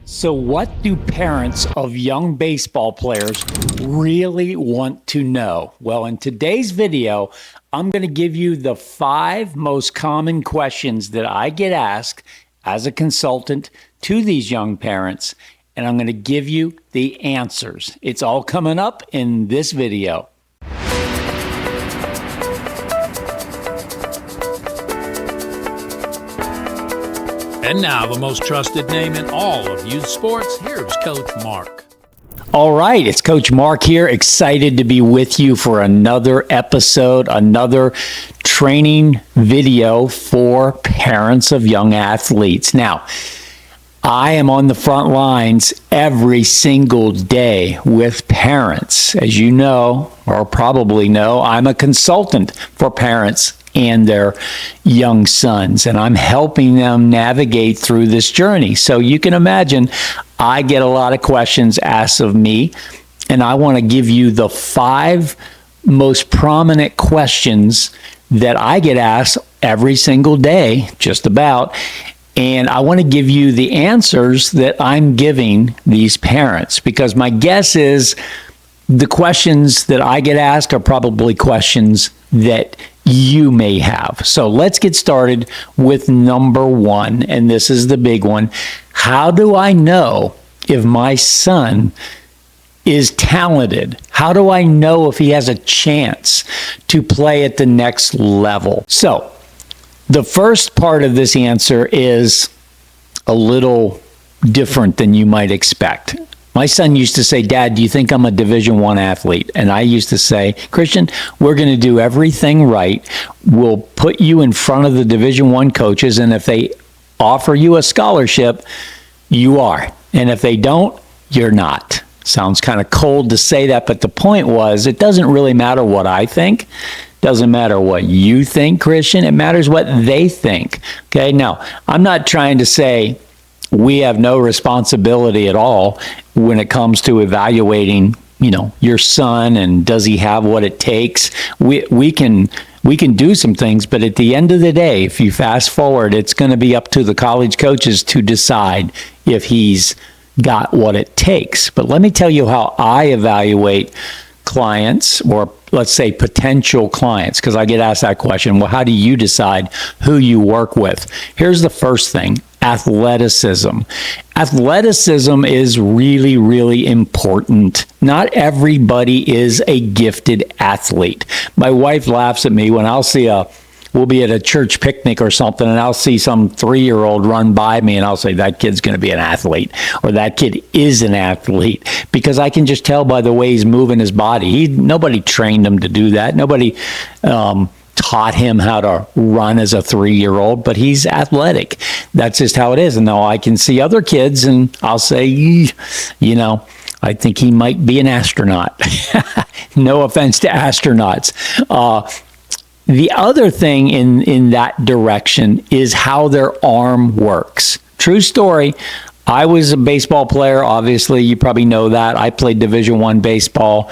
So, what do parents of young baseball players really want to know? Well, in today's video, I'm going to give you the 5 most common questions that I get asked as a consultant to these young parents, and I'm going to give you the answers. It's all coming up in this video. And now, the most trusted name in all of youth sports, here's Coach Mark. All right, it's Coach Mark here, excited to be with you for another episode, another training video for parents of young athletes. Now, I am on the front lines every single day with parents. As you know, or probably know, I'm a consultant for parents and their young sons, and I'm helping them navigate through this journey. So you can imagine I get a lot of questions asked of me, and I want to give you the 5 most prominent questions that I get asked every single day, just about. And I want to give you the answers that I'm giving these parents, because my guess is the questions that I get asked are probably questions that you may have. So let's get started with number 1, and this is the big one. How do I know if my son is talented? How do I know if he has a chance to play at the next level? So the first part of this answer is a little different than you might expect. My son used to say, "Dad, do you think I'm a Division I athlete?" And I used to say, "Christian, we're going to do everything right. We'll put you in front of the Division I coaches, and if they offer you a scholarship, you are. And if they don't, you're not." Sounds kind of cold to say that, but the point was, it doesn't really matter what I think. Doesn't matter what you think, Christian. It matters what they think. Okay, now, I'm not trying to say we have no responsibility at all when it comes to evaluating, your son and does he have what it takes. We can do some things, but at the end of the day, if you fast forward, it's going to be up to the college coaches to decide if he's got what it takes. But let me tell you how I evaluate clients, or let's say potential clients, because I get asked that question. Well, how do you decide who you work with? Here's the first thing: athleticism. Athleticism is really, really important. Not everybody is a gifted athlete. My wife laughs at me when we'll be at a church picnic or something, and I'll see some 3-year-old run by me, and I'll say, "That kid's going to be an athlete," or "That kid is an athlete," because I can just tell by the way he's moving his body. Nobody trained him to do that. Nobody taught him how to run as a 3-year-old, but he's athletic. That's just how it is. And now I can see other kids, and I'll say, I think he might be an astronaut. No offense to astronauts. The other thing in that direction is how their arm works. True story. I was a baseball player. Obviously, you probably know that. I played Division I baseball.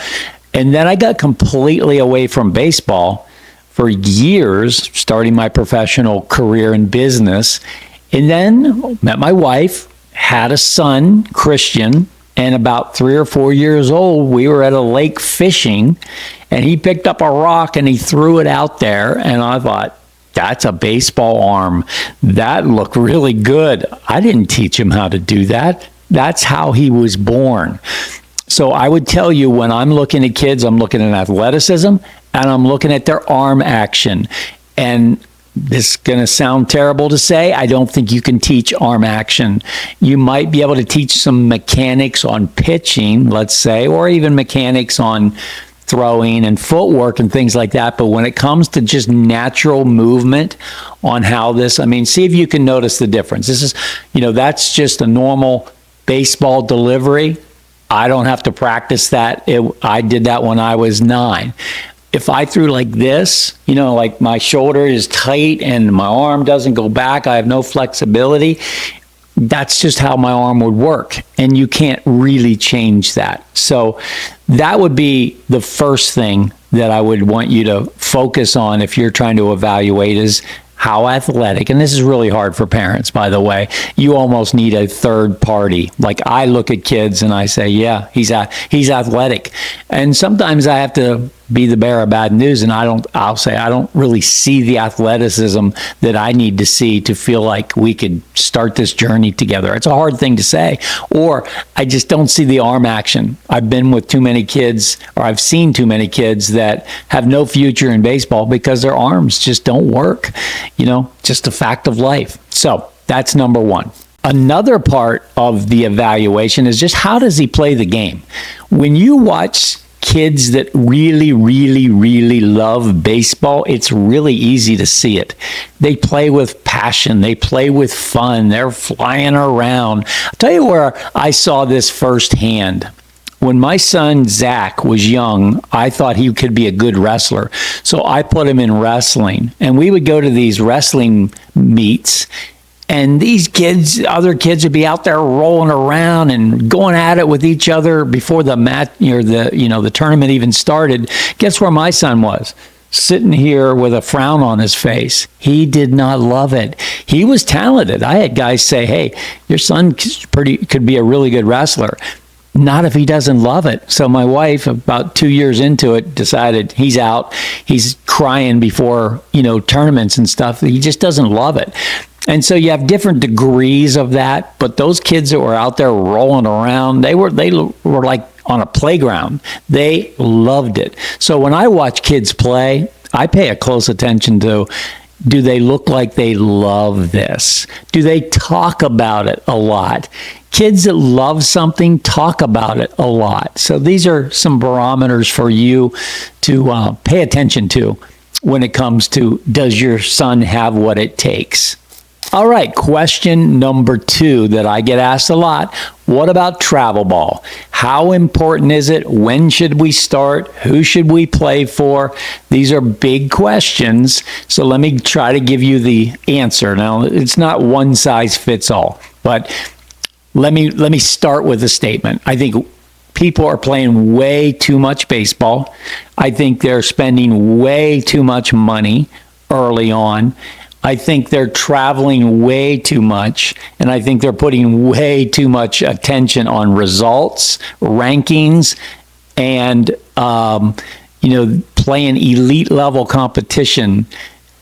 And then I got completely away from baseball for years, starting my professional career in business. And then met my wife, had a son, Christian, and about 3 or 4 years old, we were at a lake fishing, and he picked up a rock and he threw it out there, and I thought, that's a baseball arm. That looked really good. I didn't teach him how to do that. That's how he was born. So I would tell you, when I'm looking at kids, I'm looking at athleticism, and I'm looking at their arm action. And this is going to sound terrible to say, I don't think you can teach arm action. You might be able to teach some mechanics on pitching, let's say, or even mechanics on throwing and footwork and things like that. But when it comes to just natural movement on how see if you can notice the difference. This is, that's just a normal baseball delivery. I don't have to practice that. I did that when I was 9. If I threw like this, like my shoulder is tight and my arm doesn't go back, I have no flexibility, that's just how my arm would work. And you can't really change that. So that would be the first thing that I would want you to focus on if you're trying to evaluate is how athletic, and this is really hard for parents, by the way. You almost need a third party. Like, I look at kids and I say, yeah, he's athletic. And sometimes I have to be the bearer of bad news, and I'll say I don't really see the athleticism that I need to see to feel like we could start this journey together. It's a hard thing to say. Or I just don't see the arm action. I've been with too many kids, or I've seen too many kids that have no future in baseball because their arms just don't work. Just a fact of life. So that's number one. Another part of the evaluation is just, how does he play the game? When you watch kids that really, really, really love baseball, it's really easy to see it. They play with passion. They play with fun. They're flying around. I'll tell you where I saw this firsthand. When my son, Zach, was young, I thought he could be a good wrestler. So I put him in wrestling. And we would go to these wrestling meets, and these kids, other kids, would be out there rolling around and going at it with each other before the match, the tournament even started. Guess where my son was? Sitting here with a frown on his face. He did not love it. He was talented. I had guys say, "Hey, your son could be a really good wrestler." Not if he doesn't love it. So my wife, about 2 years into it, decided he's out. He's crying before, tournaments and stuff. He just doesn't love it. And so you have different degrees of that, but those kids that were out there rolling around, they were like on a playground. They loved it. So when I watch kids play, I pay a close attention to, do they look like they love this? Do they talk about it a lot? Kids that love something talk about it a lot. So these are some barometers for you to pay attention to when it comes to, does your son have what it takes? All right, question number 2 that I get asked a lot. What about travel ball? How important is it? When should we start? Who should we play for? These are big questions, so let me try to give you the answer. Now, it's not one size fits all, but let me start with a statement. I think people are playing way too much baseball. I think they're spending way too much money early on. I think they're traveling way too much, and I think they're putting way too much attention on results, rankings, and playing elite level competition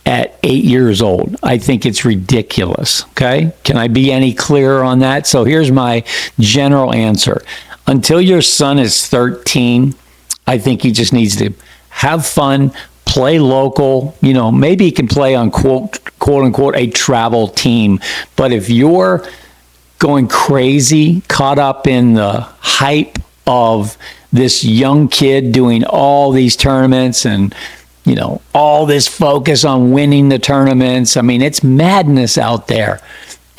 at 8 years old. I think it's ridiculous. Okay, can I be any clearer on that? So here's my general answer. Until your son is 13, I think he just needs to have fun, play local. Maybe he can play on quote unquote a travel team. But if you're going crazy, caught up in the hype of this young kid doing all these tournaments and all this focus on winning the tournaments, I mean, it's madness out there.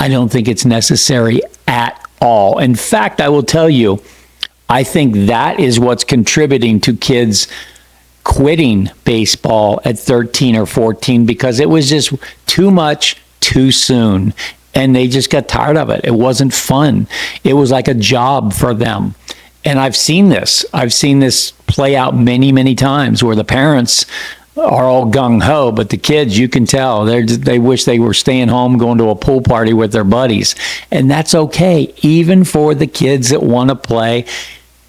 I don't think it's necessary at all. In fact, I will tell you, I think that is what's contributing to kids quitting baseball at 13 or 14, because it was just too much too soon, and they just got tired of it. It wasn't fun. It was like a job for them. And I've seen this play out many, many times, where the parents are all gung-ho, but the kids, you can tell, they wish they were staying home, going to a pool party with their buddies. And that's okay, even for the kids that want to play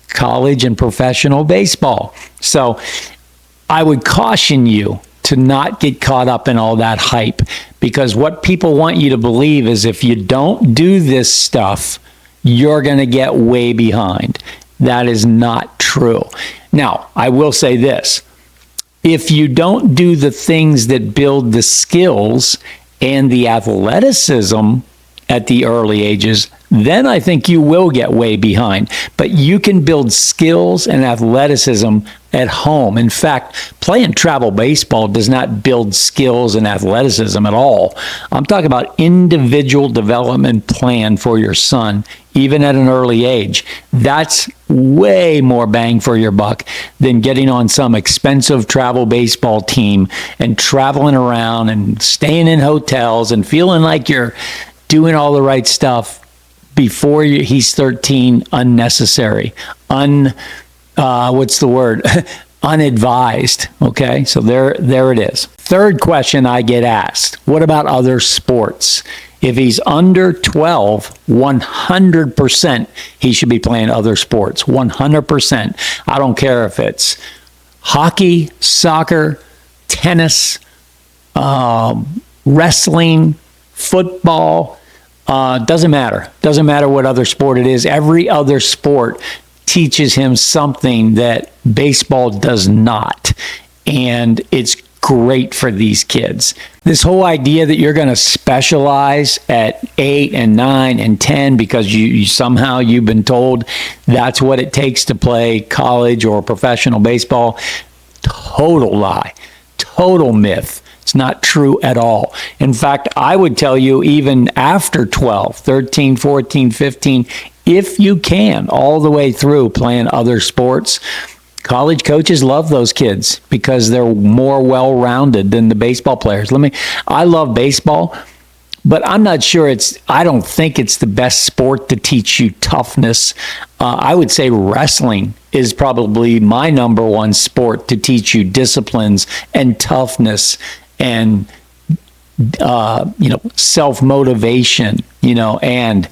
college and professional baseball. So I would caution you to not get caught up in all that hype, because what people want you to believe is if you don't do this stuff, you're going to get way behind. That is not true. Now, I will say this. If you don't do the things that build the skills and the athleticism at the early ages, then I think you will get way behind. But you can build skills and athleticism at home. In fact, playing travel baseball does not build skills and athleticism at all. I'm talking about individual development plan for your son, even at an early age. That's way more bang for your buck than getting on some expensive travel baseball team and traveling around and staying in hotels and feeling like you're doing all the right stuff before he's 13. Unnecessary. What's the word? unadvised. Okay, so there it is. Third question I get asked: what about other sports? If he's under 12, 100% he should be playing other sports. 100%. I don't care if it's hockey, soccer, tennis, wrestling, football. Doesn't matter. Doesn't matter what other sport it is. Every other sport teaches him something that baseball does not. And it's great for these kids. This whole idea that you're going to specialize at 8 and 9 and 10 because you somehow you've been told that's what it takes to play college or professional baseball, total lie, total myth. It's not true at all. In fact, I would tell you even after 12, 13, 14, 15, if you can, all the way through playing other sports, college coaches love those kids because they're more well-rounded than the baseball players. I love baseball, but I'm not sure I don't think it's the best sport to teach you toughness. I would say wrestling is probably my number one sport to teach you disciplines and toughness and, self-motivation, and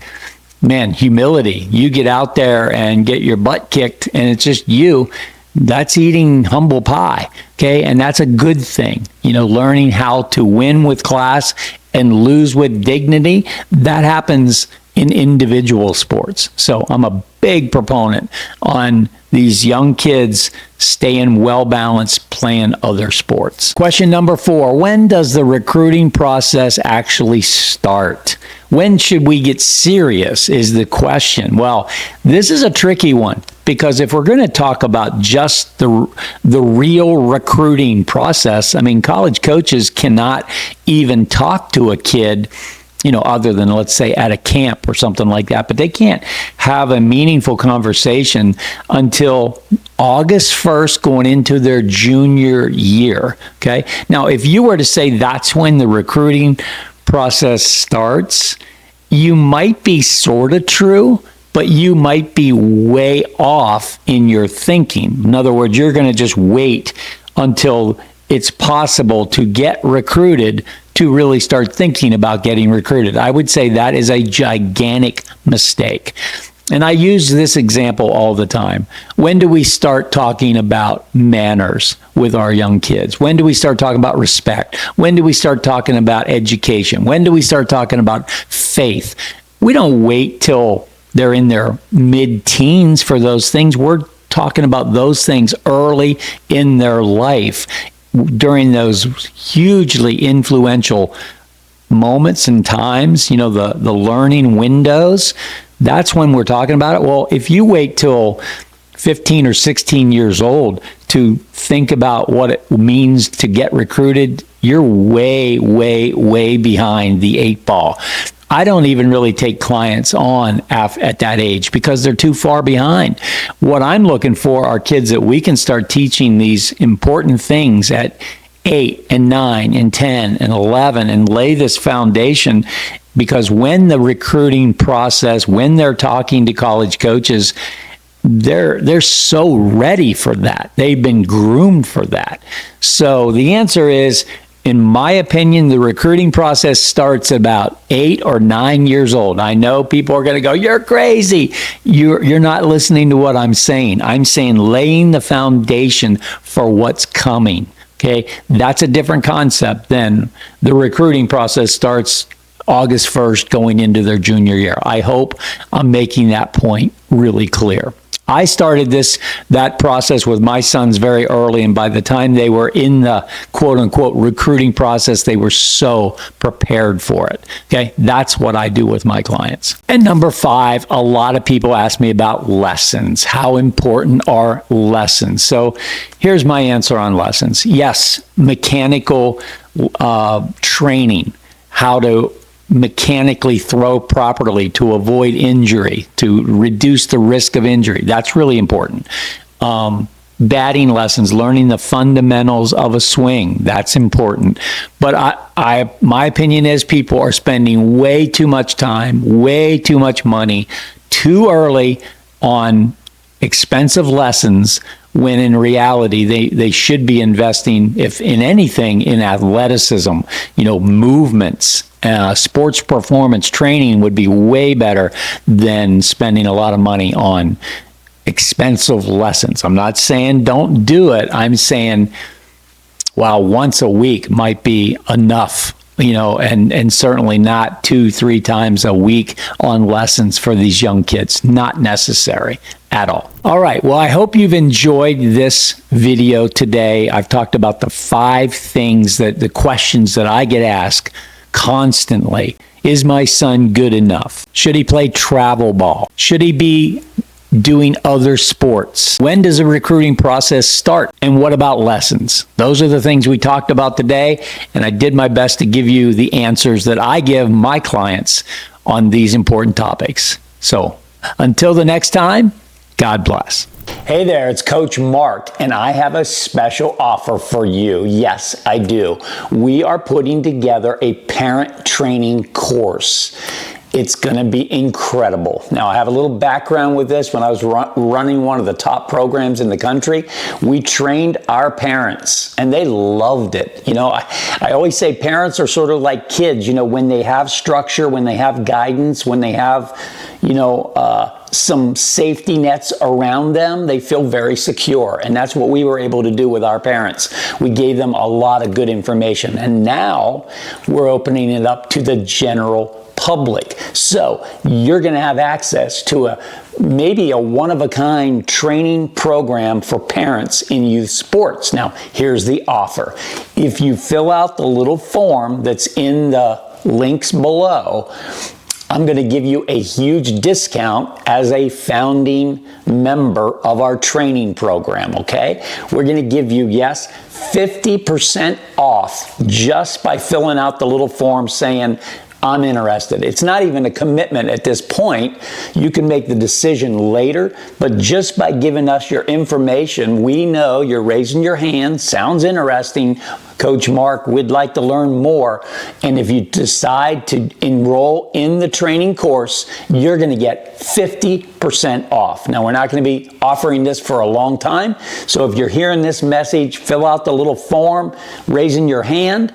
man, humility. You get out there and get your butt kicked and it's just you. That's eating humble pie, okay? And that's a good thing. Learning how to win with class and lose with dignity, that happens in individual sports. So I'm a big proponent on these young kids staying well-balanced playing other sports. Question number 4, when does the recruiting process actually start? When should we get serious is the question. Well, this is a tricky one because if we're going to talk about just the real recruiting process, college coaches cannot even talk to a kid other than, let's say, at a camp or something like that. But they can't have a meaningful conversation until August 1st going into their junior year, okay? Now, if you were to say that's when the recruiting process starts, you might be sort of true, but you might be way off in your thinking. In other words, you're going to just wait until it's possible to get recruited to really start thinking about getting recruited. I would say that is a gigantic mistake. And I use this example all the time. When do we start talking about manners with our young kids? When do we start talking about respect? When do we start talking about education? When do we start talking about faith? We don't wait till they're in their mid-teens for those things. We're talking about those things early in their life during those hugely influential moments and times, the learning windows. That's when we're talking about it. Well, if you wait till 15 or 16 years old to think about what it means to get recruited, you're way, way, way behind the 8 ball. I don't even really take clients on at that age because they're too far behind. What I'm looking for are kids that we can start teaching these important things at 8 and 9 and 10 and 11 and lay this foundation, because when the recruiting process, when they're talking to college coaches, they're so ready for that. They've been groomed for that. So the answer is, in my opinion, the recruiting process starts about 8 or 9 years old. I know people are going to go, "You're crazy." You're not listening to what I'm saying. I'm saying laying the foundation for what's coming. Okay, that's a different concept than the recruiting process starts August 1st going into their junior year. I hope I'm making that point really clear. I started that process with my sons very early, and by the time they were in the quote-unquote recruiting process, they were so prepared for it. Okay, that's what I do with my clients. And number 5, a lot of people ask me about lessons. How important are lessons? So here's my answer on lessons. Yes, mechanical training, how to mechanically throw properly to avoid injury, to reduce the risk of injury. That's really important. Batting lessons, learning the fundamentals of a swing. That's important. But my opinion is people are spending way too much time, way too much money, too early on expensive lessons when in reality they should be investing, if in anything, in athleticism, movements. Sports performance training would be way better than spending a lot of money on expensive lessons. I'm not saying don't do it. I'm saying, while once a week might be enough, and certainly not 2-3 times a week on lessons for these young kids. Not necessary at all. All right. Well, I hope you've enjoyed this video today. I've talked about the 5 things, the questions that I get asked constantly. Is my son good enough? Should he play travel ball? Should he be doing other sports? When does the recruiting process start? And what about lessons? Those are the things we talked about today, and I did my best to give you the answers that I give my clients on these important topics. So until the next time, God bless. Hey there, it's Coach Mark, and I have a special offer for you. Yes, I do. We are putting together a parent training course. It's going to be incredible. Now, I have a little background with this. When I was running one of the top programs in the country, we trained our parents, and they loved it. I always say parents are sort of like kids, when they have structure, when they have guidance, when they have, some safety nets around them, they feel very secure. And that's what we were able to do with our parents. We gave them a lot of good information. And now we're opening it up to the general public. So you're going to have access to maybe a one-of-a-kind training program for parents in youth sports. Now, here's the offer. If you fill out the little form that's in the links below, I'm going to give you a huge discount as a founding member of our training program, okay? We're going to give you, 50% off just by filling out the little form saying, I'm interested. It's not even a commitment at this point. You can make the decision later, but just by giving us your information, we know you're raising your hand. Sounds interesting. Coach Mark, we'd like to learn more. And if you decide to enroll in the training course, you're going to get 50% off. Now, we're not going to be offering this for a long time. So if you're hearing this message, fill out the little form, raising your hand,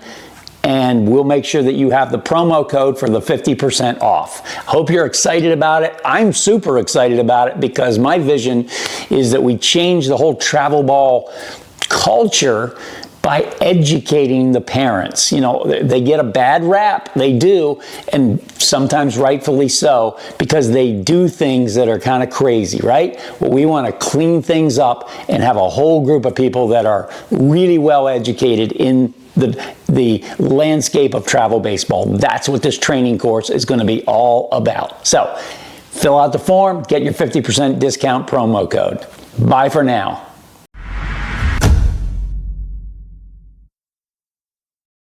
and we'll make sure that you have the promo code for the 50% off. Hope you're excited about it. I'm super excited about it because my vision is that we change the whole travel ball culture by educating the parents. They get a bad rap, they do, and sometimes rightfully so, because they do things that are kind of crazy, right? Well, we want to clean things up and have a whole group of people that are really well educated in the landscape of travel baseball. That's what this training course is going to be all about. So fill out the form, get your 50% discount promo code. Bye for now.